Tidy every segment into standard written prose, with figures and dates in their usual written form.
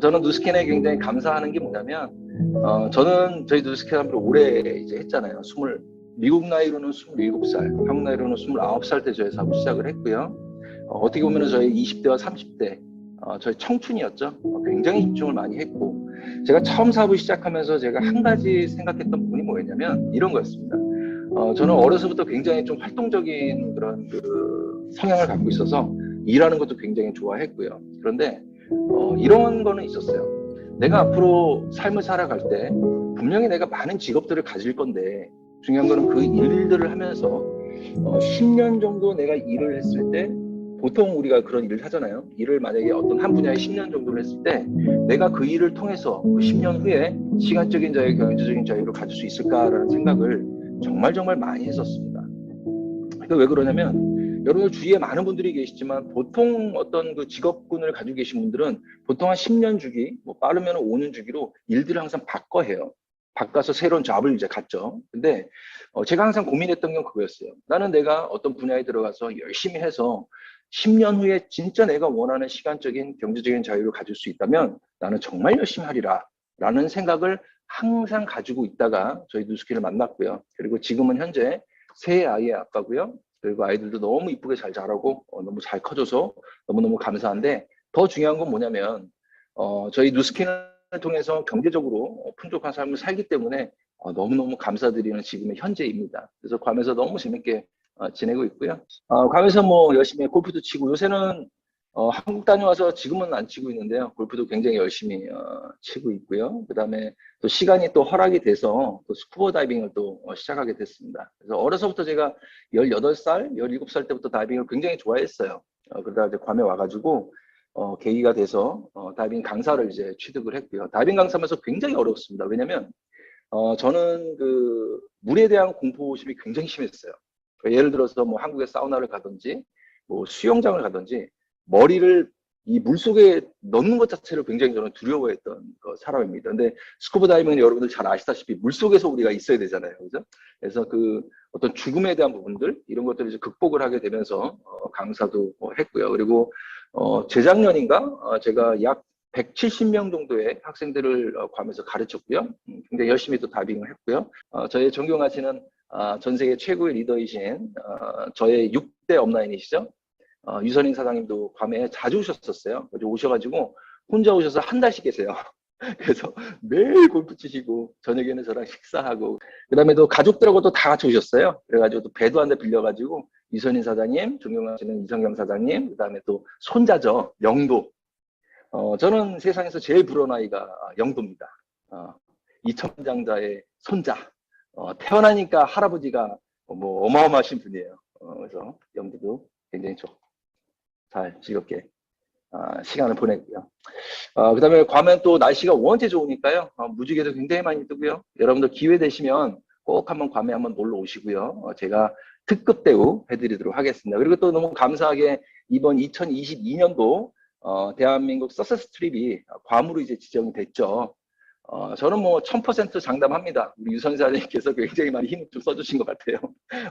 저는 누스캔에 굉장히 감사하는 게 뭐냐면, 저는 저희 누스캔 함을 오래 이제 했잖아요. 미국 나이로는 27살, 한국 나이로는 29살 때 저희 사업 시작을 했고요. 어떻게 보면 저희 20대와 30대, 저희 청춘이었죠. 굉장히 집중을 많이 했고, 제가 처음 사업을 시작하면서 제가 한 가지 생각했던 부분이 뭐였냐면 이런 거였습니다. 저는 어려서부터 굉장히 좀 활동적인 그런 그 성향을 갖고 있어서 일하는 것도 굉장히 좋아했고요. 그런데 이런 거는 있었어요. 내가 앞으로 삶을 살아갈 때 분명히 내가 많은 직업들을 가질 건데 중요한 거는 그 일들을 하면서 10년 정도 내가 일을 했을 때 보통 우리가 그런 일을 하잖아요. 일을 만약에 어떤 한 분야에 10년 정도를 했을 때 내가 그 일을 통해서 그 10년 후에 시간적인 자유, 경제적인 자유를 가질 수 있을까라는 생각을 정말 정말 많이 했었습니다. 왜 그러냐면 여러분 주위에 많은 분들이 계시지만 보통 어떤 그 직업군을 가지고 계신 분들은 보통 한 10년 주기, 뭐 빠르면 5년 주기로 일들을 항상 바꿔 해요. 바꿔서 새로운 잡을 이제 갖죠. 근데 제가 항상 고민했던 건 그거였어요. 나는 내가 어떤 분야에 들어가서 열심히 해서 10년 후에 진짜 내가 원하는 시간적인 경제적인 자유를 가질 수 있다면 나는 정말 열심히 하리라 라는 생각을 항상 가지고 있다가 저희 누스키를 만났고요. 그리고 지금은 현재 세 아이의 아빠고요. 그리고 아이들도 너무 이쁘게 잘 자라고 너무 잘 커져서 너무너무 감사한데 더 중요한 건 뭐냐면 저희 누스킨을 통해서 경제적으로 풍족한 삶을 살기 때문에 너무너무 감사드리는 지금의 현재입니다. 그래서 괌에서 너무 재밌게 지내고 있고요. 괌에서 뭐 열심히 골프도 치고 요새는 한국 다녀와서 지금은 안 치고 있는데요. 골프도 굉장히 열심히 치고 있고요. 그 다음에 또 시간이 또 허락이 돼서 또 스쿠버 다이빙을 또 시작하게 됐습니다. 그래서 어려서부터 제가 18살, 17살 때부터 다이빙을 굉장히 좋아했어요. 그러다 이제 괌에 와가지고 계기가 돼서 다이빙 강사를 이제 취득을 했고요. 다이빙 강사면서 굉장히 어려웠습니다. 왜냐면 저는 그 물에 대한 공포심이 굉장히 심했어요. 예를 들어서 뭐 한국에 사우나를 가든지 뭐 수영장을 가든지 머리를 이 물속에 넣는 것 자체를 굉장히 저는 두려워했던 사람입니다. 근데 스쿠버 다이빙은 여러분들 잘 아시다시피 물속에서 우리가 있어야 되잖아요. 그죠? 그래서 그 어떤 죽음에 대한 부분들 이런 것들을 이제 극복을 하게 되면서 강사도 했고요. 그리고 재작년인가 제가 약 170명 정도의 학생들을 괌에서 가르쳤고요. 굉장히 열심히 또 다이빙을 했고요. 저의 존경하시는 전 세계 최고의 리더이신 저의 6대 업라인이시죠. 유선인 사장님도 괌에 자주 오셨었어요. 오셔가지고 혼자 오셔서 한 달씩 계세요. 그래서 매일 골프 치시고 저녁에는 저랑 식사하고 그다음에 또 가족들하고도 다 같이 오셨어요. 그래가지고 또 배도 한 대 빌려가지고 유선인 사장님, 존경하시는 이성경 사장님, 그다음에 또 손자죠 영도. 저는 세상에서 제일 부러운 아이가 영도입니다. 이천장자의 손자. 태어나니까 할아버지가 뭐 어마어마하신 분이에요. 그래서 영도도 굉장히 잘 즐겁게 시간을 보냈고요. 그다음에 괌은 또 날씨가 워낙 좋으니까요. 무지개도 굉장히 많이 뜨고요. 여러분들 기회 되시면 꼭 한번 괌에 한번 놀러 오시고요. 제가 특급 대우 해드리도록 하겠습니다. 그리고 또 너무 감사하게 이번 2022년도 대한민국 서세스 트립이 괌으로 이제 지정이 됐죠. 저는 뭐 1000% 장담합니다. 우리 유선사님께서 굉장히 많이 힘을 좀 써주신 것 같아요.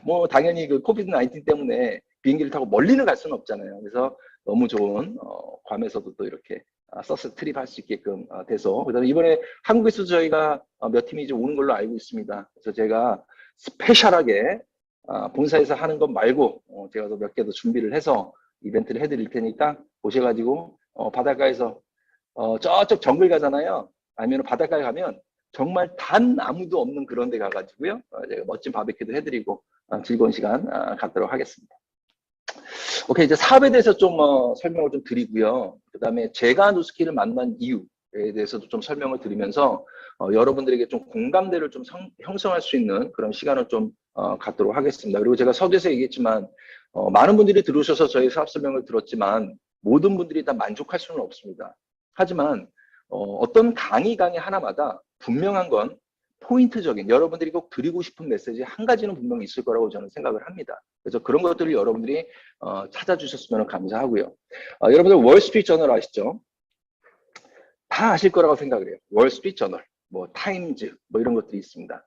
뭐 당연히 그 코비드 19 때문에 비행기를 타고 멀리는 갈 수는 없잖아요. 그래서 너무 좋은 괌에서도 또 이렇게 서스 트립 할 수 있게끔 돼서 그다음에 이번에 한국에서 저희가 몇 팀이 이제 오는 걸로 알고 있습니다. 그래서 제가 스페셜하게 본사에서 하는 것 말고 제가 몇 개 더 준비를 해서 이벤트를 해드릴 테니까 오셔가지고 바닷가에서 저쪽 정글 가잖아요. 아니면 바닷가에 가면 정말 단 아무도 없는 그런 데 가가지고요. 제가 멋진 바베큐도 해드리고 즐거운 시간 갖도록 하겠습니다. 오케이, 이제 사업에 대해서 좀 설명을 좀 드리고요. 그 다음에 제가 누스키를 만난 이유에 대해서도 좀 설명을 드리면서 여러분들에게 좀 공감대를 좀 형성할 수 있는 그런 시간을 좀 갖도록 하겠습니다. 그리고 제가 서두에서 얘기했지만 많은 분들이 들어오셔서 저희 사업 설명을 들었지만 모든 분들이 다 만족할 수는 없습니다. 하지만 어떤 강의 하나마다 분명한 건 포인트적인 여러분들이 꼭 드리고 싶은 메시지 한 가지는 분명히 있을 거라고 저는 생각을 합니다. 그래서 그런 것들을 여러분들이 찾아주셨으면 감사하고요. 여러분들 월스트리트 저널 아시죠? 다 아실 거라고 생각을 해요. 월스트리트 저널, 뭐 타임즈, 뭐 이런 것들이 있습니다.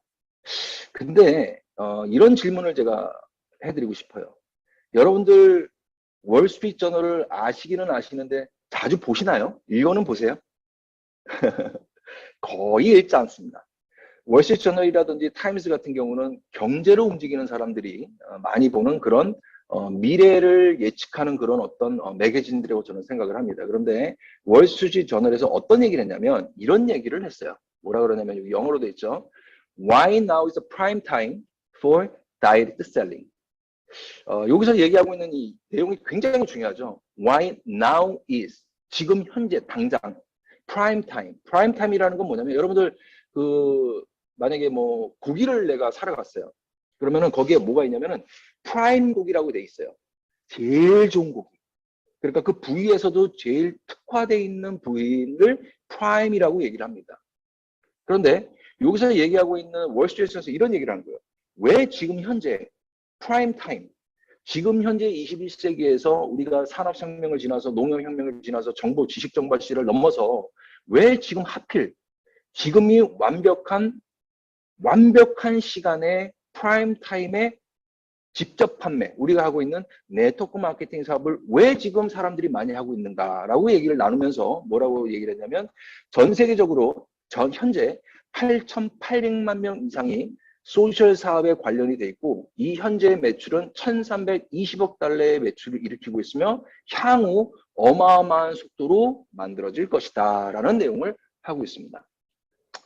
근데 이런 질문을 제가 해드리고 싶어요. 여러분들 월스트리트 저널을 아시기는 아시는데 자주 보시나요? 읽어는 보세요? 거의 읽지 않습니다. 월스트리트저널이라든지 타임스 같은 경우는 경제로 움직이는 사람들이 많이 보는 그런 미래를 예측하는 그런 어떤 매거진들이라고 저는 생각을 합니다. 그런데 월스트리트저널에서 어떤 얘기를 했냐면 이런 얘기를 했어요. 뭐라 그러냐면 여기 영어로 돼 있죠. Why now is the prime time for direct selling? 여기서 얘기하고 있는 이 내용이 굉장히 중요하죠. Why now is 지금 현재 당장 prime time. prime time이라는 건 뭐냐면 여러분들 그 만약에 뭐 고기를 내가 사러 갔어요. 그러면은 거기에 뭐가 있냐면은 프라임 고기라고 돼 있어요. 제일 좋은 고기. 그러니까 그 부위에서도 제일 특화되어 있는 부위를 프라임이라고 얘기를 합니다. 그런데 여기서 얘기하고 있는 월스트리트에서 이런 얘기를 하는 거예요. 왜 지금 현재 프라임 타임, 지금 현재 21세기에서 우리가 산업혁명을 지나서 농업혁명을 지나서 정보, 지식정보 시대를 넘어서 왜 지금 하필 지금이 완벽한 시간에 프라임 타임에 직접 판매, 우리가 하고 있는 네트워크 마케팅 사업을 왜 지금 사람들이 많이 하고 있는가라고 얘기를 나누면서 뭐라고 얘기를 했냐면 전 세계적으로 현재 8,800만 명 이상이 소셜 사업에 관련이 돼 있고 이 현재 매출은 1,320억 달러의 매출을 일으키고 있으며 향후 어마어마한 속도로 만들어질 것이다 라는 내용을 하고 있습니다.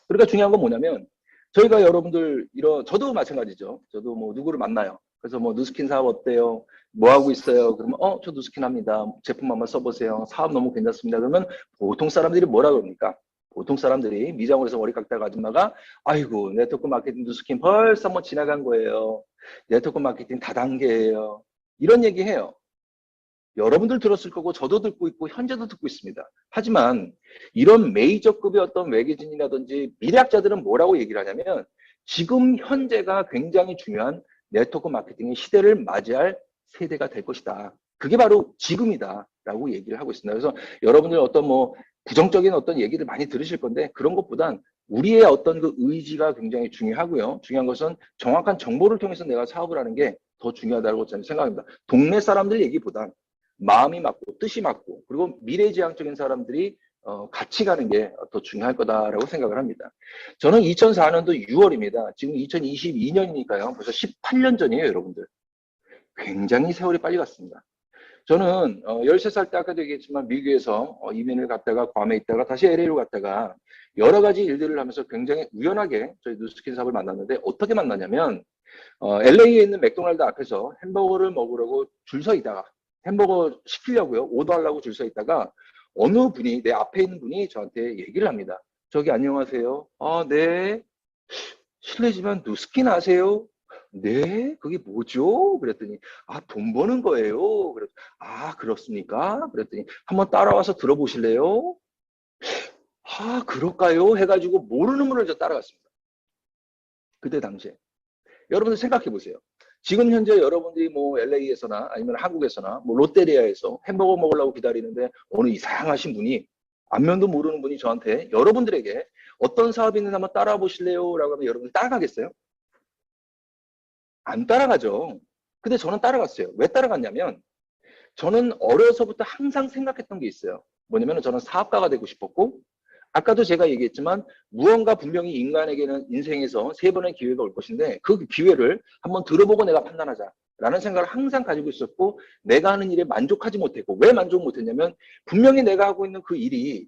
그러니까 중요한 건 뭐냐면 저희가 여러분들 저도 마찬가지죠. 저도 뭐 누구를 만나요. 그래서 뭐 누스킨 사업 어때요? 뭐 하고 있어요? 그러면 저 누스킨 합니다. 제품 한번 써보세요. 사업 너무 괜찮습니다. 그러면 보통 사람들이 뭐라 그럽니까? 보통 사람들이 미장으로 해서 머리 깎다가 아줌마가 아이고 네트워크 마케팅 누스킨 벌써 한번 지나간 거예요. 네트워크 마케팅 다단계예요. 이런 얘기 해요. 여러분들 들었을 거고 저도 듣고 있고 현재도 듣고 있습니다. 하지만 이런 메이저급의 어떤 외계진이라든지 미래학자들은 뭐라고 얘기를 하냐면 지금 현재가 굉장히 중요한 네트워크 마케팅의 시대를 맞이할 세대가 될 것이다. 그게 바로 지금이다 라고 얘기를 하고 있습니다. 그래서 여러분들 어떤 뭐 부정적인 어떤 얘기를 많이 들으실 건데 그런 것보단 우리의 어떤 그 의지가 굉장히 중요하고요. 중요한 것은 정확한 정보를 통해서 내가 사업을 하는 게 더 중요하다고 저는 생각합니다. 동네 사람들 얘기보단 마음이 맞고 뜻이 맞고 그리고 미래지향적인 사람들이 같이 가는 게 더 중요할 거다라고 생각을 합니다. 저는 2004년도 6월입니다. 지금 2022년이니까요. 벌써 18년 전이에요, 여러분들. 굉장히 세월이 빨리 갔습니다. 저는 13살 때 아까도 얘기했지만 미국에서 이민을 갔다가 괌에 있다가 다시 LA로 갔다가 여러 가지 일들을 하면서 굉장히 우연하게 저희 누스킨 사업을 만났는데 어떻게 만나냐면 LA에 있는 맥도날드 앞에서 햄버거를 먹으려고 줄 서 있다가 햄버거 시키려고요. 오더하려고 줄 서 있다가 어느 분이 내 앞에 있는 분이 저한테 얘기를 합니다. 저기 안녕하세요. 아, 네. 실례지만 누스킨 아세요? 네, 그게 뭐죠? 그랬더니 돈 버는 거예요. 그랬더니 그렇습니까? 그랬더니 한번 따라와서 들어보실래요? 그럴까요? 해가지고 모르는 분을 저 따라갔습니다. 그때 당시에. 여러분들 생각해 보세요. 지금 현재 여러분들이 뭐 LA에서나 아니면 한국에서나 뭐 롯데리아에서 햄버거 먹으려고 기다리는데 어느 이상하신 분이 안면도 모르는 분이 저한테 여러분들에게 어떤 사업이 있는지 한번 따라와 보실래요? 라고 하면 여러분들 따라가겠어요? 안 따라가죠. 근데 저는 따라갔어요. 왜 따라갔냐면 저는 어려서부터 항상 생각했던 게 있어요. 뭐냐면 저는 사업가가 되고 싶었고 아까도 제가 얘기했지만 무언가 분명히 인간에게는 인생에서 3번의 기회가 올 것인데 그 기회를 한번 들어보고 내가 판단하자 라는 생각을 항상 가지고 있었고 내가 하는 일에 만족하지 못했고 왜 만족 못했냐면 분명히 내가 하고 있는 그 일이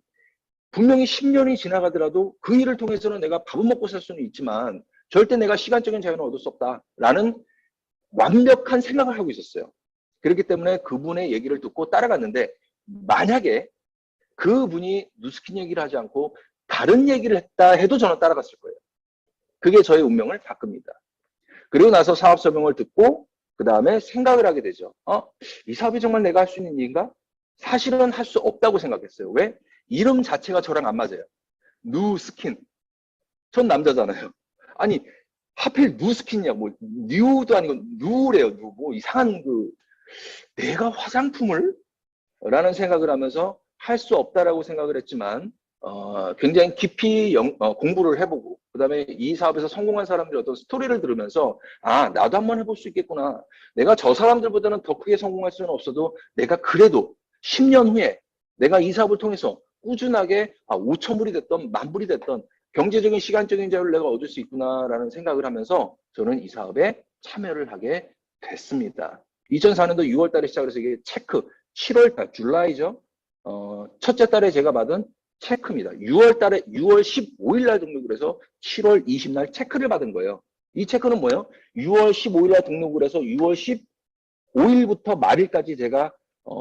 분명히 10년이 지나가더라도 그 일을 통해서는 내가 밥은 먹고 살 수는 있지만 절대 내가 시간적인 자유는 얻을 수 없다라는 완벽한 생각을 하고 있었어요. 그렇기 때문에 그분의 얘기를 듣고 따라갔는데 만약에 그분이 누스킨 얘기를 하지 않고 다른 얘기를 했다 해도 저는 따라갔을 거예요. 그게 저의 운명을 바꿉니다. 그리고 나서 사업 설명을 듣고 그 다음에 생각을 하게 되죠. 이 사업이 정말 내가 할 수 있는 일인가? 사실은 할 수 없다고 생각했어요. 왜? 이름 자체가 저랑 안 맞아요. 누스킨. 전 남자잖아요. 아니 하필 누스킨이야. 뭐 뉴도 아니고 누래요. 누. 뭐 이상한 내가 화장품을? 라는 생각을 하면서 할 수 없다라고 생각을 했지만 굉장히 깊이 공부를 해보고 그 다음에 이 사업에서 성공한 사람들의 어떤 스토리를 들으면서 나도 한번 해볼 수 있겠구나. 내가 저 사람들보다는 더 크게 성공할 수는 없어도 내가 그래도 10년 후에 내가 이 사업을 통해서 꾸준하게 5천 불이 됐던 만 불이 됐던 경제적인 시간적인 자유를 내가 얻을 수 있구나라는 생각을 하면서 저는 이 사업에 참여를 하게 됐습니다. 2004년도 6월 달에 시작해서 이게 체크, 7월 달, 줄라이죠. 첫째 달에 제가 받은 체크입니다. 6월 달에 6월 15일 날 등록을 해서 7월 20일 날 체크를 받은 거예요. 이 체크는 뭐예요? 6월 15일 날 등록을 해서 6월 15일부터 말일까지 제가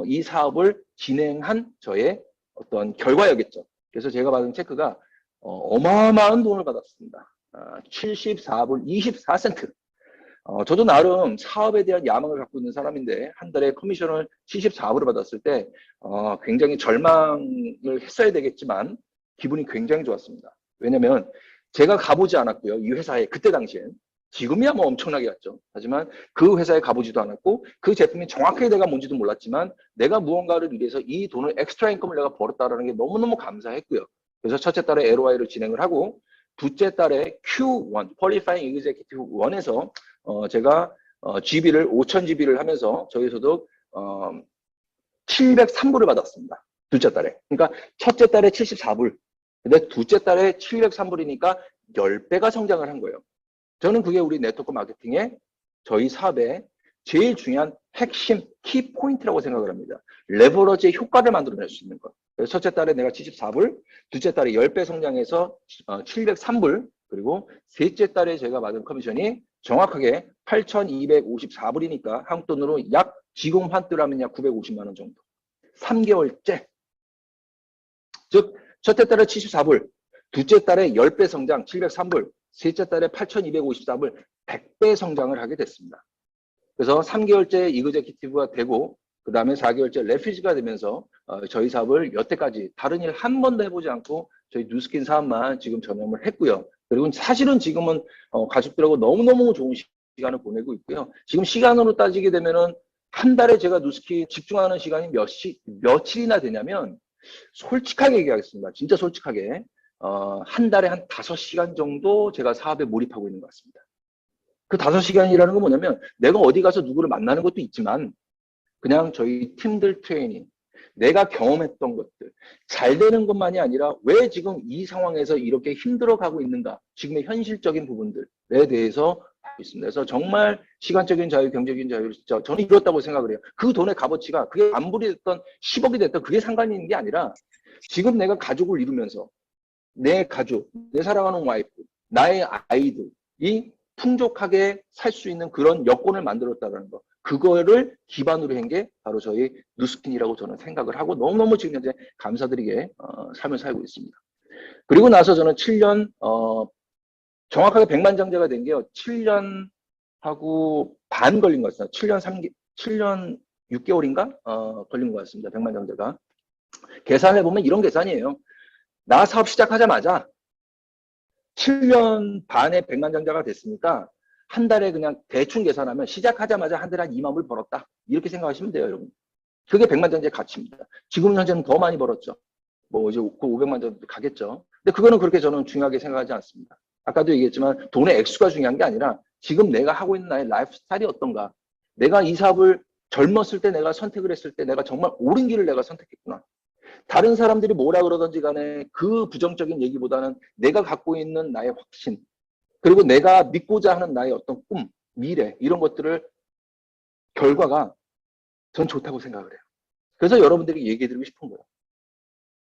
이 사업을 진행한 저의 어떤 결과였겠죠. 그래서 제가 받은 체크가 어마어마한 돈을 받았습니다. 74불 24센트. 저도 나름 사업에 대한 야망을 갖고 있는 사람인데 한 달에 커미션을 74불을 받았을 때 굉장히 절망을 했어야 되겠지만 기분이 굉장히 좋았습니다. 왜냐면 제가 가보지 않았고요. 이 회사에 그때 당시엔. 지금이야 뭐 엄청나게 갔죠. 하지만 그 회사에 가보지도 않았고 그 제품이 정확하게 내가 뭔지도 몰랐지만 내가 무언가를 위해서 이 돈을 엑스트라 인컴을 내가 벌었다는 게 너무너무 감사했고요. 그래서 첫째 달에 LOI를 진행을 하고 둘째 달에 Q1, Qualifying Executive 1에서 제가 GB를 5,000GB를 하면서 저희에서도 703불을 받았습니다. 둘째 달에. 그러니까 첫째 달에 74불, 근데 둘째 달에 703불이니까 10배가 성장을 한 거예요. 저는 그게 우리 네트워크 마케팅의 저희 사업의 제일 중요한 핵심 키 포인트라고 생각을 합니다. 레버러지의 효과를 만들어낼 수 있는 것. 그래서 첫째 달에 내가 74불, 둘째 달에 10배 성장해서 703불, 그리고 셋째 달에 제가 받은 커미션이 정확하게 8,254불이니까 한국 돈으로 약 지금 환대로 하면 약 950만 원 정도. 3개월째. 즉 첫째 달에 74불, 둘째 달에 10배 성장 703불, 셋째 달에 8,254불 100배 성장을 하게 됐습니다. 그래서 3개월째 이그제큐티브가 되고 그 다음에 4개월째 레피지가 되면서 저희 사업을 여태까지 다른 일 한 번도 해보지 않고 저희 뉴스킨 사업만 지금 전념을 했고요. 그리고 사실은 지금은 가족들하고 너무너무 좋은 시간을 보내고 있고요. 지금 시간으로 따지게 되면은 한 달에 제가 뉴스킨 집중하는 시간이 며칠이나 되냐면 솔직하게 얘기하겠습니다. 진짜 솔직하게 한 달에 한 5시간 정도 제가 사업에 몰입하고 있는 것 같습니다. 그 5시간이라는 건 뭐냐면 내가 어디 가서 누구를 만나는 것도 있지만 그냥 저희 팀들 트레이닝, 내가 경험했던 것들, 잘 되는 것만이 아니라 왜 지금 이 상황에서 이렇게 힘들어가고 있는가, 지금의 현실적인 부분들에 대해서 하고 있습니다. 그래서 정말 시간적인 자유, 경제적인 자유, 저는 이렇다고 생각을 해요. 그 돈의 값어치가 그게 만불이 됐던 10억이 됐던 그게 상관이 있는 게 아니라 지금 내가 가족을 이루면서 내 가족, 내 사랑하는 와이프, 나의 아이들이 풍족하게 살 수 있는 그런 여건을 만들었다는 거. 그거를 기반으로 한 게 바로 저희 뉴스킨이라고 저는 생각을 하고 너무너무 지금 현재 감사드리게 삶을 살고 있습니다. 그리고 나서 저는 7년 정확하게 백만장자가 된 게요. 7년하고 반 걸린 것 같습니다. 7년 6개월인가 걸린 것 같습니다. 백만장자가. 계산해 보면 이런 계산이에요. 나 사업 시작하자마자 7년 반에 백만장자가 됐으니까 한 달에 그냥 대충 계산하면 시작하자마자 한 달에 한 2만 불 벌었다. 이렇게 생각하시면 돼요, 여러분. 그게 백만장자의 가치입니다. 지금 현재는 더 많이 벌었죠. 뭐 이제 500만 정도 가겠죠. 근데 그거는 그렇게 저는 중요하게 생각하지 않습니다. 아까도 얘기했지만 돈의 액수가 중요한 게 아니라 지금 내가 하고 있는 나의 라이프 스타일이 어떤가. 내가 이 사업을 젊었을 때 내가 선택을 했을 때 내가 정말 옳은 길을 내가 선택했구나. 다른 사람들이 뭐라 그러든지 간에 그 부정적인 얘기보다는 내가 갖고 있는 나의 확신, 그리고 내가 믿고자 하는 나의 어떤 꿈, 미래, 이런 것들을 결과가 전 좋다고 생각을 해요. 그래서 여러분들에게 얘기해드리고 싶은 거예요.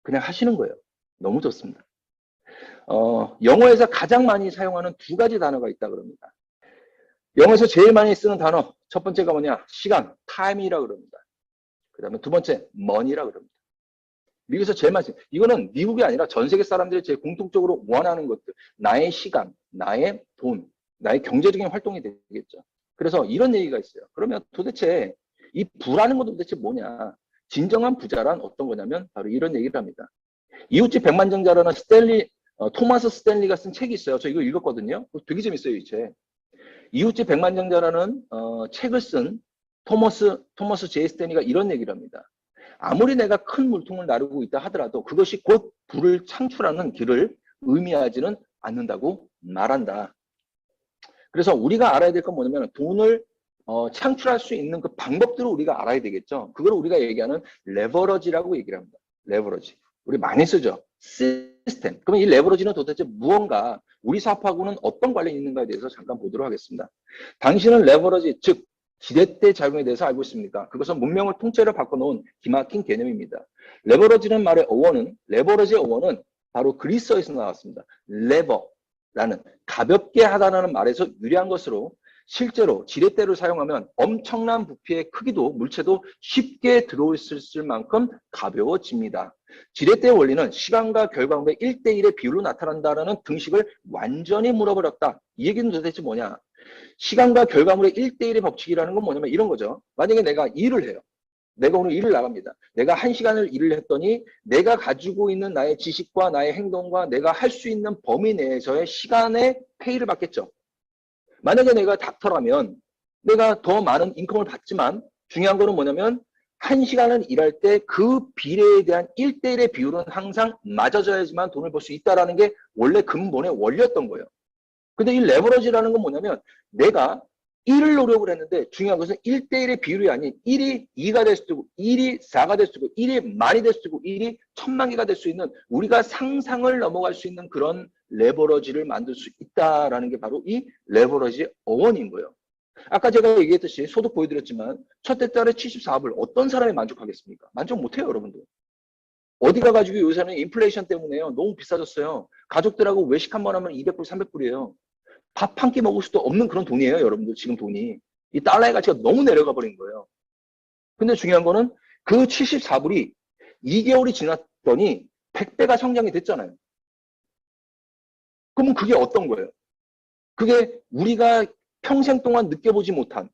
그냥 하시는 거예요. 너무 좋습니다. 영어에서 가장 많이 사용하는 2가지 단어가 있다 그럽니다. 영어에서 제일 많이 쓰는 단어, 첫 번째가 뭐냐? 시간, time이라고 그럽니다. 그 다음에 두 번째, money라고 그럽니다. 미국에서 제일 많이 쓰는, 이거는 미국이 아니라 전 세계 사람들이 제일 공통적으로 원하는 것들, 나의 시간, 나의 돈, 나의 경제적인 활동이 되겠죠. 그래서 이런 얘기가 있어요. 그러면 도대체 이 부라는 건 도대체 뭐냐? 진정한 부자란 어떤 거냐면 바로 이런 얘기를 합니다. 이웃집 백만장자라는 토마스 스탠리가 쓴 책이 있어요. 저 이거 읽었거든요. 되게 재밌어요, 이 책. 이웃집 백만장자라는 책을 쓴 토머스 제이 스탠리가 이런 얘기를 합니다. 아무리 내가 큰 물통을 나르고 있다 하더라도 그것이 곧 부를 창출하는 길을 의미하지는 않는다고 말한다. 그래서 우리가 알아야 될 건 뭐냐면 돈을 창출할 수 있는 그 방법들을 우리가 알아야 되겠죠. 그걸 우리가 얘기하는 레버러지라고 얘기를 합니다. 레버러지. 우리 많이 쓰죠. 시스템. 그럼 이 레버러지는 도대체 무언가, 우리 사업하고는 어떤 관련이 있는가에 대해서 잠깐 보도록 하겠습니다. 당신은 레버러지, 즉 지렛대 작용에 대해서 알고 있습니까? 그것은 문명을 통째로 바꿔놓은 기막힌 개념입니다. 레버러지는 말의 어원은, 레버러지의 어원은 바로 그리스어에서 나왔습니다. 레버라는 가볍게 하다라는 말에서 유래한 것으로, 실제로 지렛대를 사용하면 엄청난 부피의 크기도 물체도 쉽게 들어있을 만큼 가벼워집니다. 지렛대의 원리는 시간과 결과물의 1대1의 비율로 나타난다는 등식을 완전히 물어버렸다. 이 얘기는 도대체 뭐냐? 시간과 결과물의 1대1의 법칙이라는 건 뭐냐면 이런 거죠. 만약에 내가 일을 해요. 내가 오늘 일을 나갑니다. 내가 1시간을 일을 했더니 내가 가지고 있는 나의 지식과 나의 행동과 내가 할 수 있는 범위 내에서의 시간의 페이를 받겠죠. 만약에 내가 닥터라면 내가 더 많은 인컴을 받지만 중요한 거는 뭐냐면 1시간을 일할 때 그 비례에 대한 1대1의 비율은 항상 맞아져야지만 돈을 벌 수 있다는 게 원래 근본의 원리였던 거예요. 근데 이 레버러지라는 건 뭐냐면 내가 1을 노력을 했는데 중요한 것은 1대1의 비율이 아닌 1이 2가 될 수도 있고 1이 4가 될 수도 있고 1이 만이 될 수도 있고 1이 1000만 개가 될 수 있는 우리가 상상을 넘어갈 수 있는 그런 레버러지를 만들 수 있다라는 게 바로 이 레버러지의 어원인 거예요. 아까 제가 얘기했듯이 소득 보여드렸지만 첫 달에 74억을 어떤 사람이 만족하겠습니까? 만족 못해요, 여러분들. 어디 가가지고 요새는 인플레이션 때문에요. 너무 비싸졌어요. 가족들하고 외식 한 번 하면 200불, 300불이에요. 밥 한 끼 먹을 수도 없는 그런 돈이에요, 여러분들. 지금 돈이. 이 달러의 가치가 너무 내려가 버린 거예요. 근데 중요한 거는 그 74불이 2개월이 지났더니 100배가 성장이 됐잖아요. 그러면 그게 어떤 거예요? 그게 우리가 평생 동안 느껴보지 못한,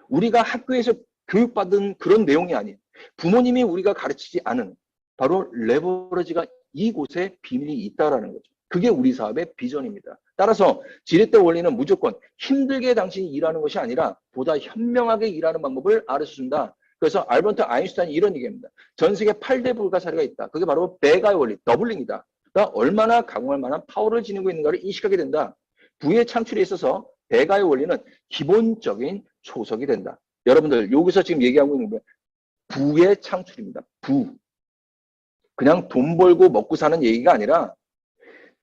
우리가 학교에서 교육받은 그런 내용이 아닌, 부모님이 우리가 가르치지 않은 바로 레버러지가 이곳에 비밀이 있다라는 거죠. 그게 우리 사업의 비전입니다. 따라서 지렛대 원리는 무조건 힘들게 당신이 일하는 것이 아니라 보다 현명하게 일하는 방법을 알려준다. 그래서 알버트 아인슈타인이 이런 얘기합니다. 전 세계 8대 불가사리가 있다. 그게 바로 베가의 원리, 더블링이다. 그러니까 얼마나 강할 만한 파워를 지니고 있는가를 인식하게 된다. 부의 창출에 있어서 베가의 원리는 기본적인 초석이 된다. 여러분들 여기서 지금 얘기하고 있는 게 부의 창출입니다. 부. 그냥 돈 벌고 먹고 사는 얘기가 아니라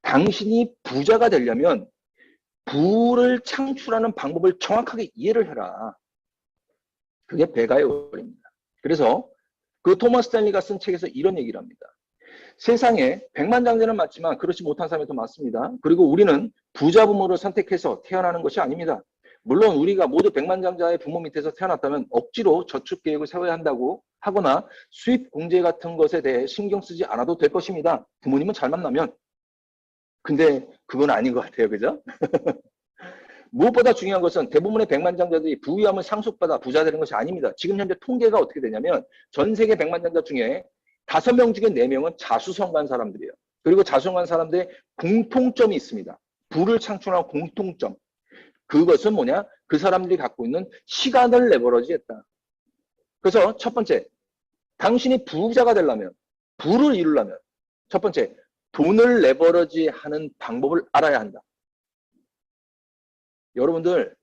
당신이 부자가 되려면 부를 창출하는 방법을 정확하게 이해를 해라. 그게 베가의 원리입니다. 그래서 그 토마스 스탠리가 쓴 책에서 이런 얘기를 합니다. 세상에 백만장자는 맞지만 그렇지 못한 사람이 더 많습니다. 그리고 우리는 부자 부모를 선택해서 태어나는 것이 아닙니다. 물론 우리가 모두 백만장자의 부모 밑에서 태어났다면 억지로 저축 계획을 세워야 한다고 하거나 수입 공제 같은 것에 대해 신경 쓰지 않아도 될 것입니다. 부모님은 잘 만나면. 근데 그건 아닌 것 같아요. 그죠? 무엇보다 중요한 것은 대부분의 백만장자들이 부유함을 상속받아 부자 되는 것이 아닙니다. 지금 현재 통계가 어떻게 되냐면 전 세계 백만장자 중에 5명 중에 4명은 자수성가한 사람들이에요. 그리고 자수성가한 사람들의 공통점이 있습니다. 부를 창출한 공통점. 그것은 뭐냐? 그 사람들이 갖고 있는 시간을 레버러지했다. 그래서 첫 번째, 당신이 부자가 되려면, 부를 이루려면 첫 번째, 돈을 레버러지하는 방법을 알아야 한다. 여러분들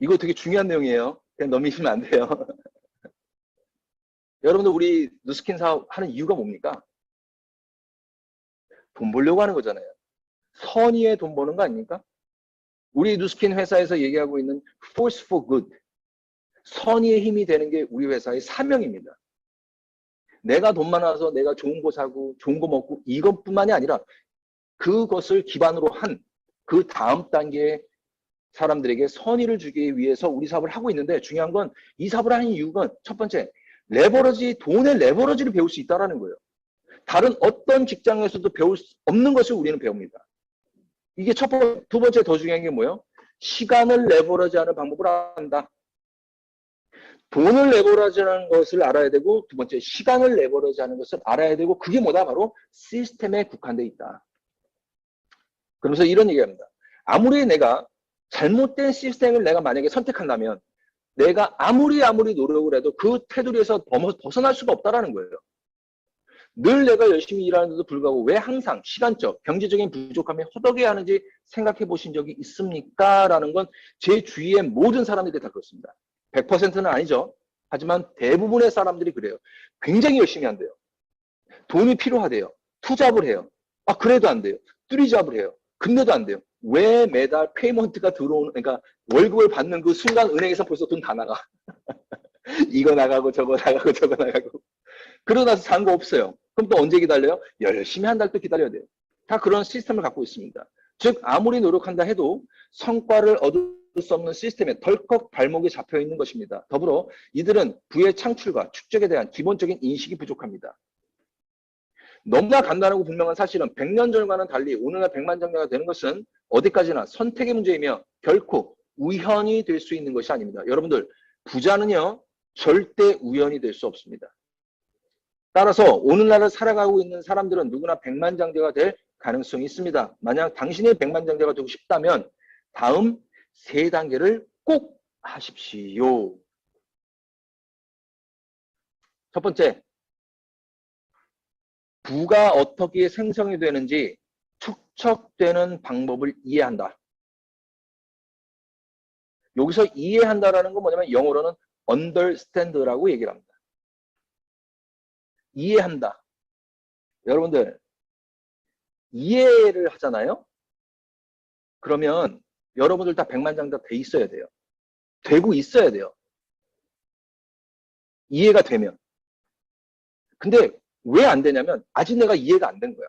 이거 되게 중요한 내용이에요. 그냥 넘기시면 안 돼요. 여러분들 우리 누스킨 사업 하는 이유가 뭡니까? 돈 벌려고 하는 거잖아요. 선의의 돈 버는 거 아닙니까? 우리 누스킨 회사에서 얘기하고 있는 force for good, 선의의 힘이 되는 게 우리 회사의 사명입니다. 내가 돈 많아서 내가 좋은 거 사고 좋은 거 먹고 이것뿐만이 아니라 그것을 기반으로 한 그 다음 단계의 사람들에게 선의를 주기 위해서 우리 사업을 하고 있는데 중요한 건 이 사업을 하는 이유가 첫 번째, 레버러지, 돈의 레버러지를 배울 수 있다는 거예요. 다른 어떤 직장에서도 배울 수 없는 것을 우리는 배웁니다. 이게 첫 번째, 두 번째 더 중요한 게 뭐예요? 시간을 레버러지하는 방법을 안다. 돈을 레버러지하는 것을 알아야 되고 두 번째, 시간을 레버러지하는 것을 알아야 되고 그게 뭐다? 바로 시스템에 국한되어 있다. 그러면서 이런 얘기합니다. 아무리 내가 잘못된 시스템을 내가 만약에 선택한다면 내가 아무리 노력을 해도 그 테두리에서 벗어날 수가 없다는 거예요. 늘 내가 열심히 일하는데도 불구하고 왜 항상 시간적, 경제적인 부족함이 허덕여야 하는지 생각해 보신 적이 있습니까? 라는 건 제 주위의 모든 사람들이 다 그렇습니다. 100%는 아니죠. 하지만 대부분의 사람들이 그래요. 굉장히 열심히 한대요. 돈이 필요하대요. 투잡을 해요. 아, 그래도 안 돼요. 뚜리잡을 해요. 근데도 안 돼요. 왜 매달 페이먼트가 들어오는, 그러니까 월급을 받는 그 순간 은행에서 벌써 돈 다 나가. 이거 나가고 저거 나가고 저거 나가고. 그러고 나서 잔 거 없어요. 그럼 또 언제 기다려요? 열심히 한 달 또 기다려야 돼요. 다 그런 시스템을 갖고 있습니다. 즉 아무리 노력한다 해도 성과를 얻을 수 없는 시스템에 덜컥 발목이 잡혀 있는 것입니다. 더불어 이들은 부의 창출과 축적에 대한 기본적인 인식이 부족합니다. 너무나 간단하고 분명한 사실은 100년 전과는 달리 오늘날 백만장자가 되는 것은 어디까지나 선택의 문제이며 결코 우연이 될 수 있는 것이 아닙니다. 여러분들, 부자는요 절대 우연이 될 수 없습니다. 따라서 오늘날을 살아가고 있는 사람들은 누구나 백만장자가 될 가능성이 있습니다. 만약 당신이 백만장자가 되고 싶다면 다음 3단계를 꼭 하십시오. 첫 번째, 부가 어떻게 생성이 되는지 축적되는 방법을 이해한다. 여기서 이해한다라는 건 뭐냐면 영어로는 understand라고 얘기를 합니다. 이해한다. 여러분들, 이해를 하잖아요. 그러면 여러분들 다 백만장자 돼 있어야 돼요. 되고 있어야 돼요. 이해가 되면. 근데 왜 안 되냐면 아직 내가 이해가 안 된 거야.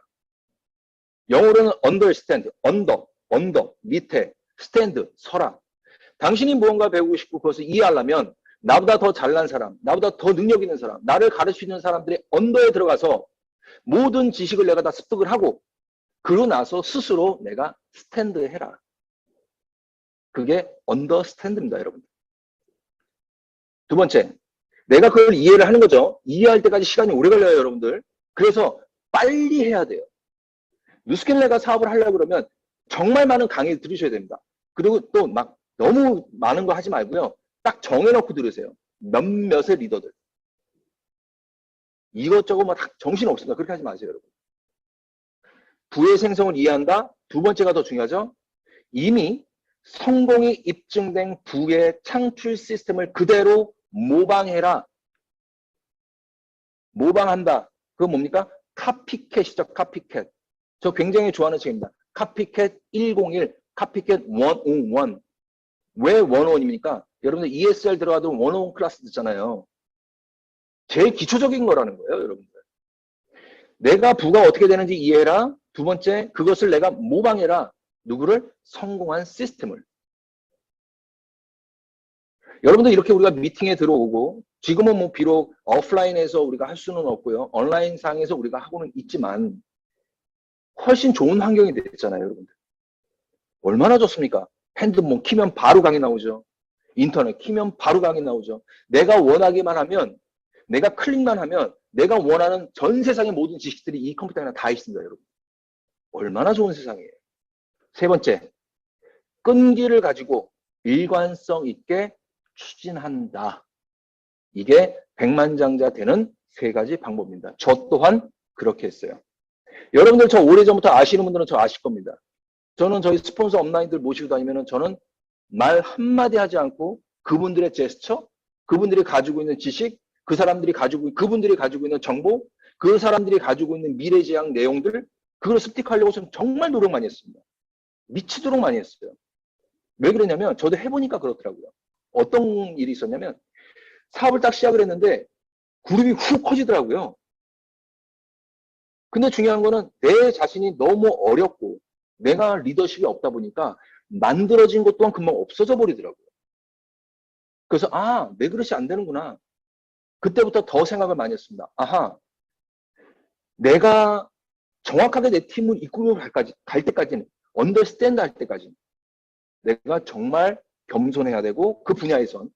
영어로는 understand, under, 밑에, stand, 서라. 당신이 무언가 배우고 싶고 그것을 이해하려면 나보다 더 잘난 사람, 나보다 더 능력 있는 사람, 나를 가르치는 사람들의 언더에 들어가서 모든 지식을 내가 다 습득을 하고 그러고 나서 스스로 내가 스탠드 해라. 그게 언더스탠드입니다, 여러분. 두 번째, 내가 그걸 이해를 하는 거죠. 이해할 때까지 시간이 오래 걸려요, 여러분들. 그래서 빨리 해야 돼요. 뉴스킬레가 사업을 하려고 그러면 정말 많은 강의 들으셔야 됩니다. 그리고 또 막 너무 많은 거 하지 말고요. 딱 정해놓고 들으세요. 몇몇의 리더들. 이것저것 막 정신 없습니다. 그렇게 하지 마세요, 여러분. 부의 생성을 이해한다. 두 번째가 더 중요하죠. 이미 성공이 입증된 부의 창출 시스템을 그대로 모방해라. 모방한다. 그건 뭡니까? 카피캣이죠. 카피캣. 저 굉장히 좋아하는 책입니다. 카피캣 101, 카피캣 101. 왜 101입니까? 여러분들 ESL 들어가도 101 클래스 듣잖아요. 제일 기초적인 거라는 거예요, 여러분들. 내가 부가 어떻게 되는지 이해해라. 두 번째, 그것을 내가 모방해라. 누구를? 성공한 시스템을. 여러분들 이렇게 우리가 미팅에 들어오고 지금은 뭐 비록 오프라인에서 우리가 할 수는 없고요. 온라인 상에서 우리가 하고는 있지만 훨씬 좋은 환경이 됐잖아요, 여러분들. 얼마나 좋습니까? 핸드폰 키면 바로 강의 나오죠. 인터넷 키면 바로 강의 나오죠. 내가 원하기만 하면, 내가 클릭만 하면 내가 원하는 전 세상의 모든 지식들이 이 컴퓨터에 다 있습니다, 여러분. 얼마나 좋은 세상이에요. 세 번째, 끈기를 가지고 일관성 있게 추진한다. 이게 백만장자 되는 3가지 방법입니다. 저 또한 그렇게 했어요. 여러분들 저 오래전부터 아시는 분들은 저 아실 겁니다. 저는 저희 스폰서 업라인들 모시고 다니면 저는 말 한마디 하지 않고 그분들의 제스처, 그분들이 가지고 있는 지식, 그분들이 가지고 있는 정보, 그 사람들이 가지고 있는 미래지향 내용들, 그걸 습득하려고 저는 정말 노력 많이 했습니다. 미치도록 많이 했어요. 왜 그러냐면 저도 해보니까 그렇더라고요. 어떤 일이 있었냐면 사업을 딱 시작을 했는데 그룹이 훅 커지더라고요. 근데 중요한 거는 내 자신이 너무 어렵고 내가 리더십이 없다 보니까 만들어진 것 또한 금방 없어져 버리더라고요. 그래서 내 그릇이 안 되는구나. 그때부터 더 생각을 많이 했습니다. 내가 정확하게 내 팀을 이끌고 갈 때까지는 언더스탠드 할 때까지 내가 정말 겸손해야 되고 그 분야에선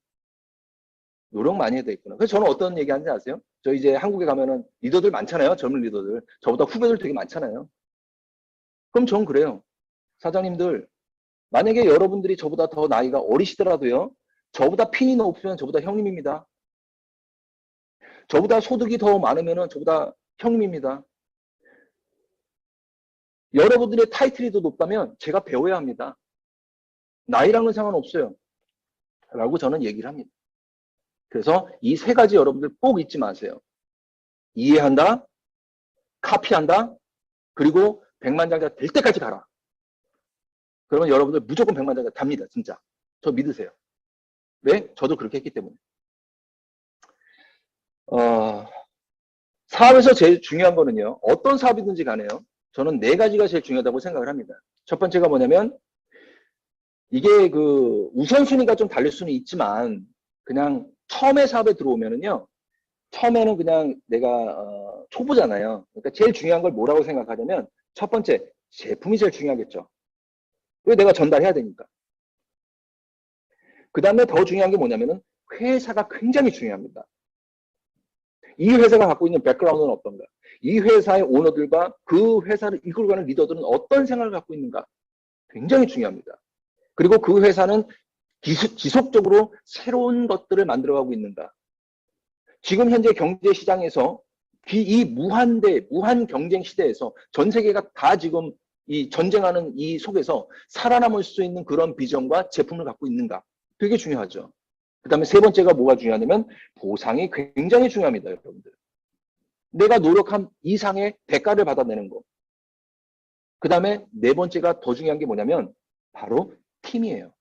노력 많이 해야 되겠구나. 그래서 저는 어떤 얘기 하는지 아세요? 저 이제 한국에 가면은 리더들 많잖아요. 젊은 리더들. 저보다 후배들 되게 많잖아요. 그럼 전 그래요. 사장님들, 만약에 여러분들이 저보다 더 나이가 어리시더라도요. 저보다 핀이 높으면 저보다 형님입니다. 저보다 소득이 더 많으면 저보다 형님입니다. 여러분들의 타이틀이 더 높다면 제가 배워야 합니다. 나이랑은 상관없어요. 라고 저는 얘기를 합니다. 그래서 이 3가지 여러분들 꼭 잊지 마세요. 이해한다, 카피한다. 그리고 백만장자 될 때까지 가라. 그러면 여러분들 무조건 백만장자 답니다. 진짜. 저 믿으세요. 왜? 저도 그렇게 했기 때문에. 사업에서 제일 중요한 거는요. 어떤 사업이든지 간에요. 저는 네 가지가 제일 중요하다고 생각을 합니다. 첫 번째가 뭐냐면 이게 그 우선순위가 좀 다를 수는 있지만 그냥 처음에 사업에 들어오면은요. 처음에는 그냥 내가 초보잖아요. 그러니까 제일 중요한 걸 뭐라고 생각하냐면 첫 번째 제품이 제일 중요하겠죠. 왜 내가 전달해야 되니까. 그 다음에 더 중요한 게 뭐냐면은 회사가 굉장히 중요합니다. 이 회사가 갖고 있는 백그라운드는 어떤가? 이 회사의 오너들과 그 회사를 이끌고 가는 리더들은 어떤 생각을 갖고 있는가? 굉장히 중요합니다. 그리고 그 회사는 지속적으로 새로운 것들을 만들어가고 있는가? 지금 현재 경제 시장에서 이 무한 경쟁 시대에서 전 세계가 다 지금 이 전쟁하는 이 속에서 살아남을 수 있는 그런 비전과 제품을 갖고 있는가? 되게 중요하죠. 그 다음에 세 번째가 뭐가 중요하냐면 보상이 굉장히 중요합니다, 여러분들. 내가 노력한 이상의 대가를 받아내는 거. 그 다음에 네 번째가 더 중요한 게 뭐냐면 바로 팀이에요.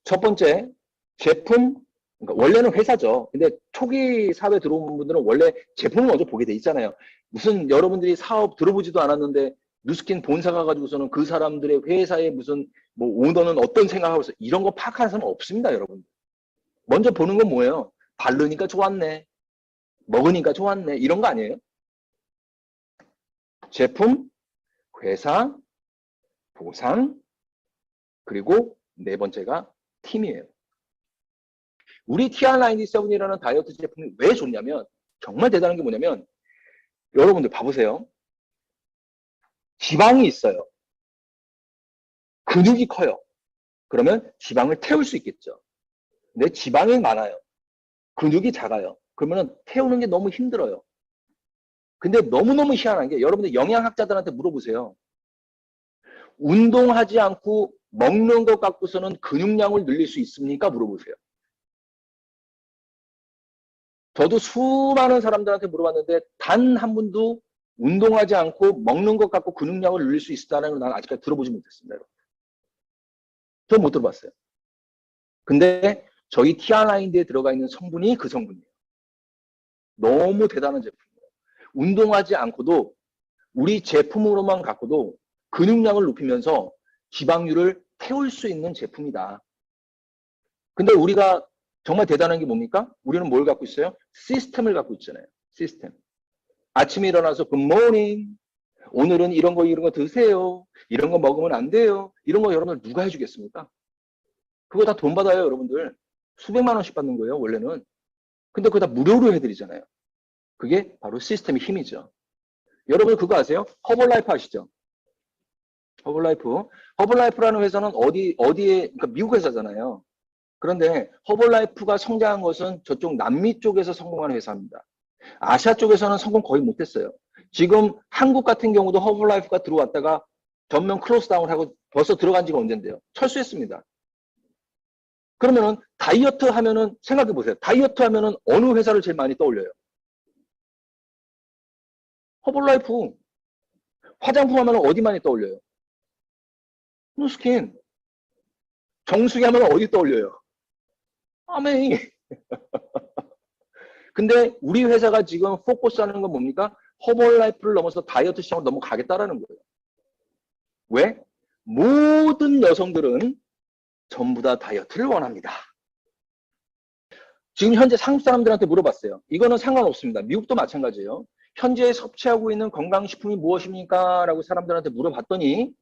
첫 번째, 제품, 그러니까 원래는 회사죠. 근데 초기 사업에 들어온 분들은 원래 제품을 먼저 보게 돼 있잖아요. 무슨 여러분들이 사업 들어보지도 않았는데 뉴스킨 본사가 가지고서는 그 사람들의 회사에 무슨 뭐 오너는 어떤 생각하고 있어 이런 거 파악하는 사람은 없습니다, 여러분. 먼저 보는 건 뭐예요? 바르니까 좋았네. 먹으니까 좋았네. 이런 거 아니에요? 제품, 회사, 보상, 그리고 네 번째가 팀이에요. 우리 TR97이라는 다이어트 제품이 왜 좋냐면 정말 대단한 게 뭐냐면 여러분들 봐보세요. 지방이 있어요. 근육이 커요. 그러면 지방을 태울 수 있겠죠. 근데 지방이 많아요. 근육이 작아요. 그러면 태우는 게 너무 힘들어요. 근데 너무너무 희한한 게 여러분들 영양학자들한테 물어보세요. 운동하지 않고 먹는 것 갖고서는 근육량을 늘릴 수 있습니까? 물어보세요. 저도 수많은 사람들한테 물어봤는데 단 한 분도 운동하지 않고 먹는 것 갖고 근육량을 늘릴 수 있다는 걸 난 아직까지 들어보지 못했습니다. 전 못 들어봤어요. 근데 저희 TR9D에 들어가 있는 성분이 그 성분이에요. 너무 대단한 제품이에요. 운동하지 않고도 우리 제품으로만 갖고도 근육량을 높이면서 지방률을 태울 수 있는 제품이다. 근데 우리가 정말 대단한 게 뭡니까? 우리는 뭘 갖고 있어요? 시스템을 갖고 있잖아요. 시스템. 아침에 일어나서 굿모닝. 오늘은 이런 거 드세요. 이런 거 먹으면 안 돼요. 이런 거 여러분들 누가 해주겠습니까? 그거 다 돈 받아요, 여러분들. 수백만 원씩 받는 거예요, 원래는. 근데 그거 다 무료로 해드리잖아요. 그게 바로 시스템의 힘이죠. 여러분 그거 아세요? 허벌라이프 아시죠? 허벌라이프라는 회사는 어디에, 그러니까 미국 회사잖아요. 그런데 허벌라이프가 성장한 것은 저쪽 남미 쪽에서 성공한 회사입니다. 아시아 쪽에서는 성공 거의 못했어요. 지금 한국 같은 경우도 허벌라이프가 들어왔다가 전면 클로스다운을 하고 벌써 들어간 지가 언젠데요. 철수했습니다. 그러면은 다이어트 하면은 생각해 보세요. 다이어트 하면은 어느 회사를 제일 많이 떠올려요? 허벌라이프. 화장품 하면 어디 많이 떠올려요? 누스킨. 정수기 하면 어디 떠올려요? 아메이. 근데 우리 회사가 지금 포커스하는 건 뭡니까? 허벌라이프를 넘어서 다이어트 시장으로 넘어가겠다라는 거예요. 왜? 모든 여성들은 전부 다 다이어트를 원합니다. 지금 현재 한국 사람들한테 물어봤어요. 이거는 상관없습니다. 미국도 마찬가지예요. 현재 섭취하고 있는 건강식품이 무엇입니까? 라고 사람들한테 물어봤더니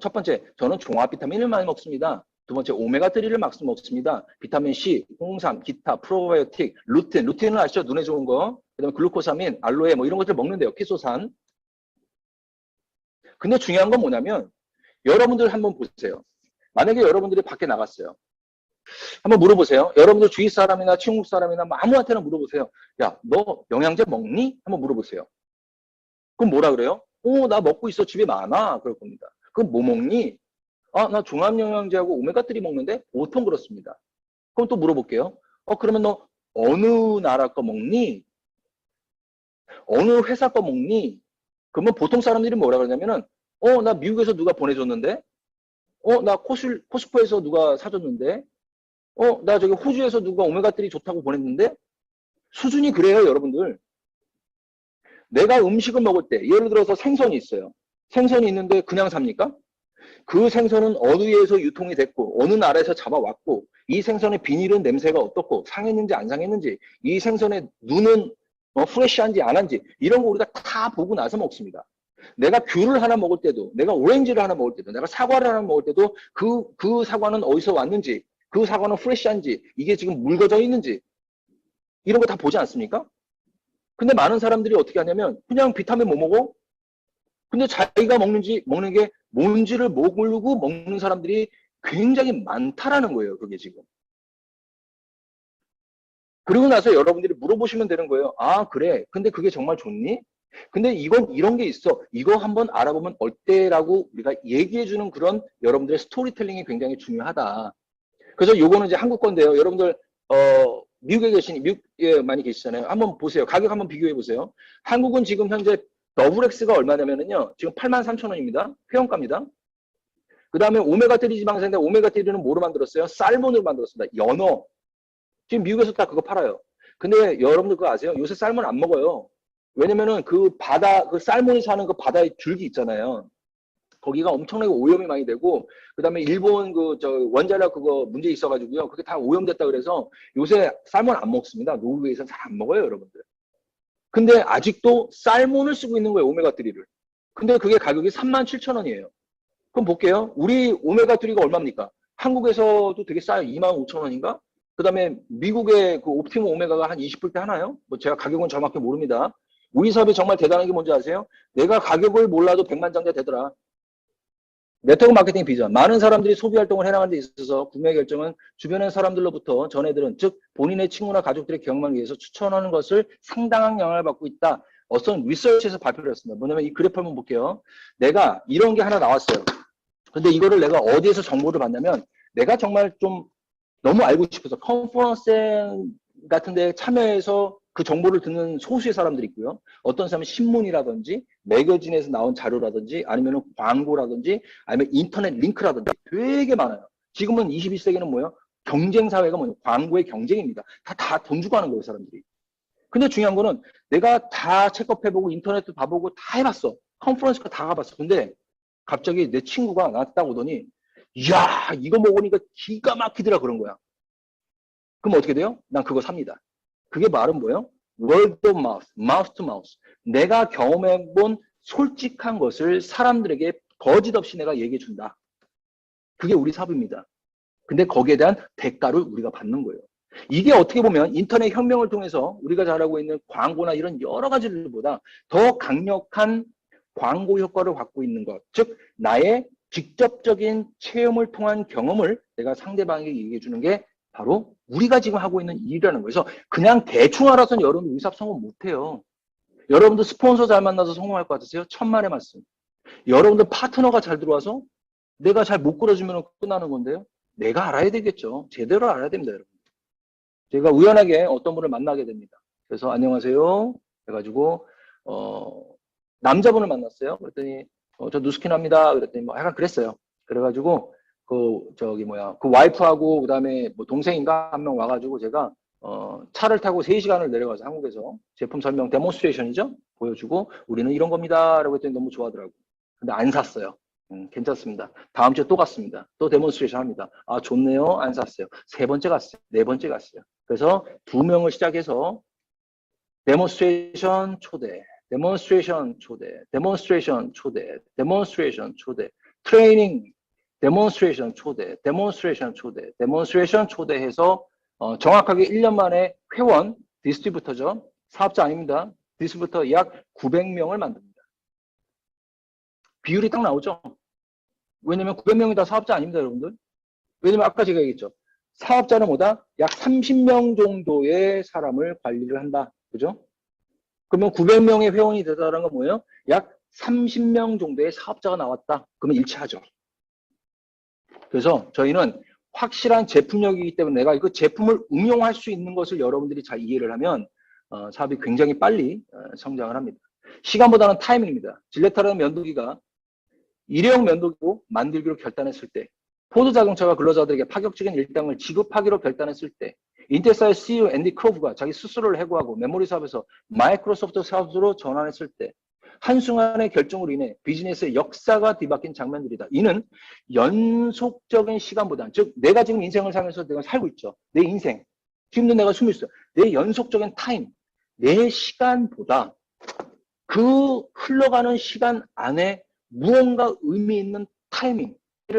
첫 번째, 저는 종합 비타민을 많이 먹습니다. 두 번째, 오메가3를 막 먹습니다. 비타민 C, 홍삼, 기타, 프로바이오틱, 루틴. 루틴은 아시죠? 눈에 좋은 거. 그 다음에 글루코사민, 알로에 뭐 이런 것들 먹는데요. 키소산. 근데 중요한 건 뭐냐면 여러분들 한번 보세요. 만약에 여러분들이 밖에 나갔어요. 한번 물어보세요. 여러분들 주위 사람이나 친구 사람이나 아무한테나 물어보세요. 야, 너 영양제 먹니? 한번 물어보세요. 그럼 뭐라 그래요? 나 먹고 있어. 집에 많아. 그럴 겁니다. 그럼 뭐 먹니? 나 종합영양제하고 오메가3 먹는데? 보통 그렇습니다. 그럼 또 물어볼게요. 그러면 너 어느 나라 거 먹니? 어느 회사 거 먹니? 그러면 보통 사람들이 뭐라 그러냐면은, 나 미국에서 누가 보내줬는데? 나 코스코에서 누가 사줬는데? 나 저기 호주에서 누가 오메가3 좋다고 보냈는데? 수준이 그래요, 여러분들. 내가 음식을 먹을 때, 예를 들어서 생선이 있어요. 생선이 있는데 그냥 삽니까? 그 생선은 어디에서 유통이 됐고, 어느 나라에서 잡아왔고, 이 생선의 비닐은 냄새가 어떻고, 상했는지 안 상했는지, 이 생선의 눈은 프레시한지 안 한지, 이런 거 우리가 다 보고 나서 먹습니다. 내가 귤을 하나 먹을 때도, 내가 오렌지를 하나 먹을 때도, 내가 사과를 하나 먹을 때도 그 사과는 어디서 왔는지, 그 사과는 프레시한지, 이게 지금 묽어져 있는지, 이런 거 다 보지 않습니까? 근데 많은 사람들이 어떻게 하냐면, 그냥 비타민 뭐 먹어? 근데 자기가 먹는 게 뭔지를 모르고 먹는 사람들이 굉장히 많다라는 거예요, 그게 지금. 그리고 나서 여러분들이 물어보시면 되는 거예요. 아, 그래. 근데 그게 정말 좋니? 근데 이건 이런 게 있어. 이거 한번 알아보면 어때라고 우리가 얘기해주는 그런 여러분들의 스토리텔링이 굉장히 중요하다. 그래서 요거는 이제 한국 건데요. 여러분들, 미국에 많이 계시잖아요. 한번 보세요. 가격 한번 비교해 보세요. 한국은 지금 현재 더블 X가 얼마냐면요. 지금 83,000원입니다. 회원가입니다. 그 다음에 오메가3 지방산인데 오메가3는 뭐로 만들었어요? 살몬으로 만들었습니다. 연어. 지금 미국에서 다 그거 팔아요. 근데 여러분들 그거 아세요? 요새 살몬 안 먹어요. 왜냐면은 그 살몬이 사는 그 바다의 줄기 있잖아요. 거기가 엄청나게 오염이 많이 되고, 그 다음에 일본 원자력 그거 문제 있어가지고요. 그게 다 오염됐다 그래서 요새 살몬 안 먹습니다. 노르웨이에서는 잘 안 먹어요, 여러분들. 근데 아직도 살몬을 쓰고 있는 거예요, 오메가3를. 근데 그게 가격이 37,000원이에요. 그럼 볼게요. 우리 오메가3가 얼마입니까? 한국에서도 되게 싸요. 25,000원인가? 그 다음에 미국의 그 옵티모 오메가가 한 20불대 하나요? 뭐 제가 가격은 정확히 모릅니다. 우리 사업이 정말 대단한 게 뭔지 아세요? 내가 가격을 몰라도 100만 장자 되더라. 네트워크 마케팅 비전. 많은 사람들이 소비 활동을 해나가는 데 있어서 구매 결정은 주변의 사람들로부터 전해들은, 즉 본인의 친구나 가족들의 경험을 위해서 추천하는 것을 상당한 영향을 받고 있다. 어떤 리서치에서 발표를 했습니다. 뭐냐면 이 그래프 한번 볼게요. 내가 이런 게 하나 나왔어요. 근데 이거를 내가 어디에서 정보를 받냐면, 내가 정말 좀 너무 알고 싶어서 컨퍼런스 같은 데 참여해서 그 정보를 듣는 소수의 사람들이 있고요. 어떤 사람은 신문이라든지 매거진에서 나온 자료라든지 아니면 광고라든지 아니면 인터넷 링크라든지 되게 많아요. 지금은 21세기는 뭐예요? 경쟁사회가 뭐예요? 광고의 경쟁입니다. 다 돈 주고 하는 거예요, 사람들이. 근데 중요한 거는 내가 다 체크업해보고 인터넷도 봐보고 다 해봤어. 컨퍼런스가 다 가봤어. 근데 갑자기 내 친구가 나한테 딱 오더니, 이야, 이거 먹으니까 기가 막히더라, 그런 거야. 그럼 어떻게 돼요? 난 그거 삽니다. 그게 말은 뭐예요? word of mouth, mouth to mouth. 내가 경험해본 솔직한 것을 사람들에게 거짓 없이 내가 얘기해 준다. 그게 우리 사업입니다. 근데 거기에 대한 대가를 우리가 받는 거예요. 이게 어떻게 보면 인터넷 혁명을 통해서 우리가 잘하고 있는 광고나 이런 여러 가지들보다 더 강력한 광고 효과를 갖고 있는 것. 즉, 나의 직접적인 체험을 통한 경험을 내가 상대방에게 얘기해 주는 게 바로 우리가 지금 하고 있는 일이라는 거예요. 그래서 그냥 대충 알아서는 여러분 의사 성공 못해요. 여러분들 스폰서 잘 만나서 성공할 것 같으세요? 천만의 말씀. 여러분들 파트너가 잘 들어와서 내가 잘 못 끌어주면 끝나는 건데요. 내가 알아야 되겠죠. 제대로 알아야 됩니다, 여러분. 제가 우연하게 어떤 분을 만나게 됩니다. 그래서 안녕하세요 해가지고 남자분을 만났어요. 그랬더니 저 누스킨 합니다. 그랬더니 뭐 약간 그랬어요. 그래가지고 그 와이프하고 그다음에 뭐 동생인가 한 명 와가지고 제가 차를 타고 3시간을 내려가서 한국에서 제품 설명 데몬스트레이션이죠. 보여주고 우리는 이런 겁니다. 라고 했더니 너무 좋아하더라고요. 근데 안 샀어요. 괜찮습니다. 다음 주에 또 갔습니다. 또 데몬스트레이션 합니다. 아, 좋네요. 안 샀어요. 3번째 갔어요. 4번째 갔어요. 그래서 2명을 시작해서 데몬스트레이션 초대, 데몬스트레이션 초대, 데몬스트레이션 초대, 데몬스트레이션 초대, 트레이닝, 데몬스트레이션 초대, 데몬스트레이션 초대, 데몬스트레이션 초대해서 정확하게 1년 만에 회원, 디스트리뷰터죠. 사업자 아닙니다. 디스트리뷰터 약 900명을 만듭니다. 비율이 딱 나오죠. 왜냐면 900명이 다 사업자 아닙니다, 여러분들. 왜냐면 아까 제가 얘기했죠. 사업자는 뭐다? 약 30명 정도의 사람을 관리를 한다. 그죠? 그러면 900명의 회원이 되다라는 건 뭐예요? 약 30명 정도의 사업자가 나왔다. 그러면 일치하죠. 그래서 저희는 확실한 제품력이기 때문에 내가 그 제품을 응용할 수 있는 것을 여러분들이 잘 이해를 하면 사업이 굉장히 빨리 성장을 합니다. 시간보다는 타이밍입니다. 질레타라는 면도기가 일회용 면도기로 만들기로 결단했을 때, 포드 자동차가 근로자들에게 파격적인 일당을 지급하기로 결단했을 때, 인텔사의 CEO 앤디 크로브가 자기 스스로를 해고하고 메모리 사업에서 마이크로소프트 사업으로 전환했을 때, 한순간의 결정으로 인해 비즈니스의 역사가 뒤바뀐 장면들이다. 이는 연속적인 시간보다, 즉 내가 지금 인생을 살면서 내가 살고 있죠. 내 인생, 지금도 내가 숨을 있어요. 내 연속적인 타임, 내 시간보다 그 흘러가는 시간 안에 무언가 의미 있는 타이밍을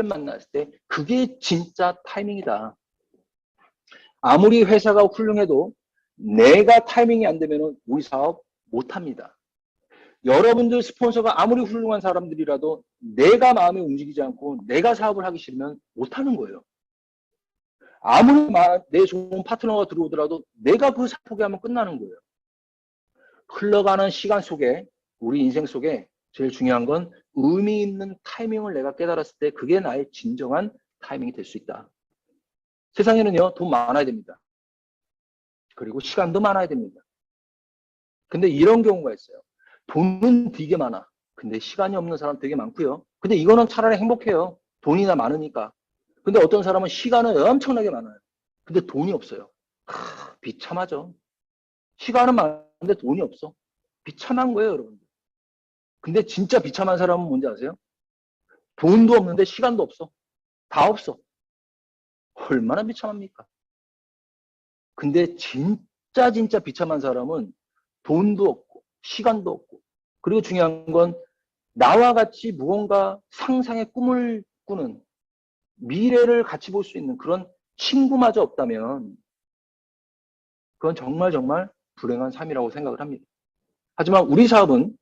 만났을 때 그게 진짜 타이밍이다. 아무리 회사가 훌륭해도 내가 타이밍이 안 되면 우리 사업 못합니다. 여러분들 스폰서가 아무리 훌륭한 사람들이라도 내가 마음에 움직이지 않고 내가 사업을 하기 싫으면 못하는 거예요. 아무리 내 좋은 파트너가 들어오더라도 내가 그 사업 포기하면 끝나는 거예요. 흘러가는 시간 속에 우리 인생 속에 제일 중요한 건 의미 있는 타이밍을 내가 깨달았을 때 그게 나의 진정한 타이밍이 될 수 있다. 세상에는요, 돈 많아야 됩니다. 그리고 시간도 많아야 됩니다. 근데 이런 경우가 있어요. 돈은 되게 많아. 근데 시간이 없는 사람 되게 많고요. 근데 이거는 차라리 행복해요. 돈이나 많으니까. 근데 어떤 사람은 시간은 엄청나게 많아요. 근데 돈이 없어요. 비참하죠. 시간은 많은데 돈이 없어. 비참한 거예요, 여러분들. 근데 진짜 비참한 사람은 뭔지 아세요? 돈도 없는데 시간도 없어. 다 없어. 얼마나 비참합니까? 근데 진짜 비참한 사람은 돈도 없고 시간도 없고, 그리고 중요한 건 나와 같이 무언가 상상의 꿈을 꾸는, 미래를 같이 볼 수 있는 그런 친구마저 없다면 그건 정말 불행한 삶이라고 생각을 합니다. 하지만 우리 사업은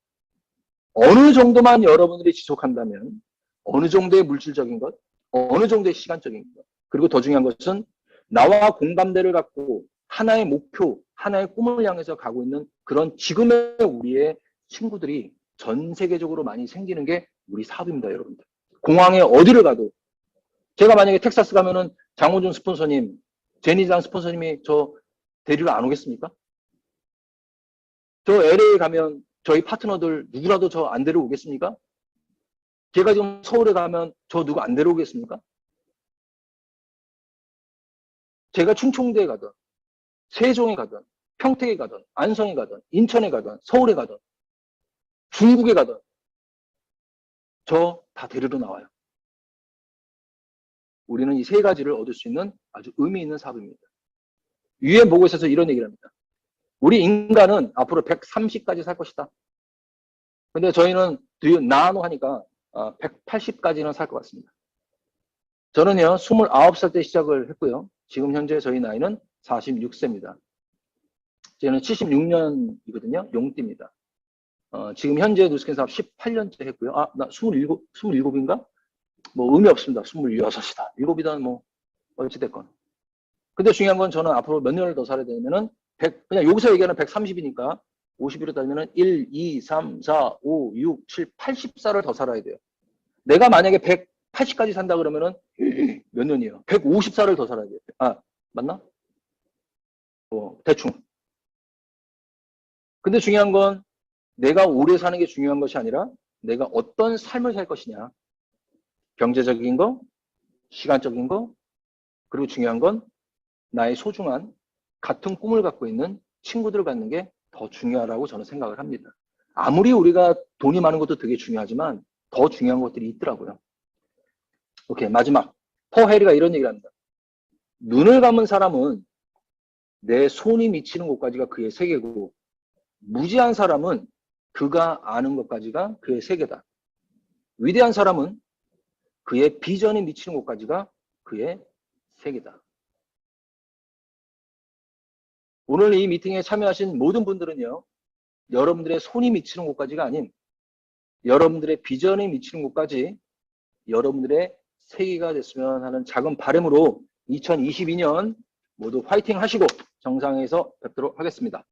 어느 정도만 여러분들이 지속한다면, 어느 정도의 물질적인 것, 어느 정도의 시간적인 것, 그리고 더 중요한 것은 나와 공감대를 갖고 하나의 목표, 하나의 꿈을 향해서 가고 있는 그런 지금의 우리의 친구들이 전 세계적으로 많이 생기는 게 우리 사업입니다, 여러분들. 공항에 어디를 가도, 제가 만약에 텍사스 가면은 장호준 스폰서님, 제니장 스폰서님이 저 데리러 안 오겠습니까? 저 LA 가면 저희 파트너들 누구라도 저 안 데려오겠습니까? 제가 지금 서울에 가면 저 누구 안 데려오겠습니까? 제가 충청도에 가든, 세종에 가든, 평택에 가든, 안성에 가든, 인천에 가든, 서울에 가든, 중국에 가든 저 다 데리러 나와요. 우리는 이 세 가지를 얻을 수 있는 아주 의미 있는 사업입니다. 유엔 보고서에서 이런 얘기를 합니다. 우리 인간은 앞으로 130까지 살 것이다. 근데 저희는 나노 하니까 180까지는 살 것 같습니다. 저는요, 29살 때 시작을 했고요. 지금 현재 저희 나이는 46세입니다. 저는 76년이거든요. 용띠입니다. 지금 현재 누스캔 사업 18년째 했고요. 나 27인가? 뭐 의미 없습니다. 26이다. 7이다 뭐 어찌됐건. 근데 중요한 건 저는 앞으로 몇 년을 더 살아야 되냐면은 그냥 여기서 얘기하는 130이니까 50으로 따지면은 1, 2, 3, 4, 5, 6, 7, 80살을 더 살아야 돼요. 내가 만약에 180까지 산다 그러면은 몇 년이에요? 150살을 더 살아야 돼요. 맞나? 대충. 근데 중요한 건 내가 오래 사는 게 중요한 것이 아니라 내가 어떤 삶을 살 것이냐. 경제적인 거, 시간적인 거, 그리고 중요한 건 나의 소중한 같은 꿈을 갖고 있는 친구들을 갖는 게 더 중요하다고 저는 생각을 합니다. 아무리 우리가 돈이 많은 것도 되게 중요하지만 더 중요한 것들이 있더라고요. 오케이, 마지막. 퍼헤리가 이런 얘기를 합니다. 눈을 감은 사람은 내 손이 미치는 곳까지가 그의 세계고, 무지한 사람은 그가 아는 것까지가 그의 세계다. 위대한 사람은 그의 비전이 미치는 곳까지가 그의 세계다. 오늘 이 미팅에 참여하신 모든 분들은요, 여러분들의 손이 미치는 곳까지가 아닌 여러분들의 비전이 미치는 곳까지 여러분들의 세계가 됐으면 하는 작은 바람으로 2022년 모두 화이팅 하시고 정상에서 뵙도록 하겠습니다.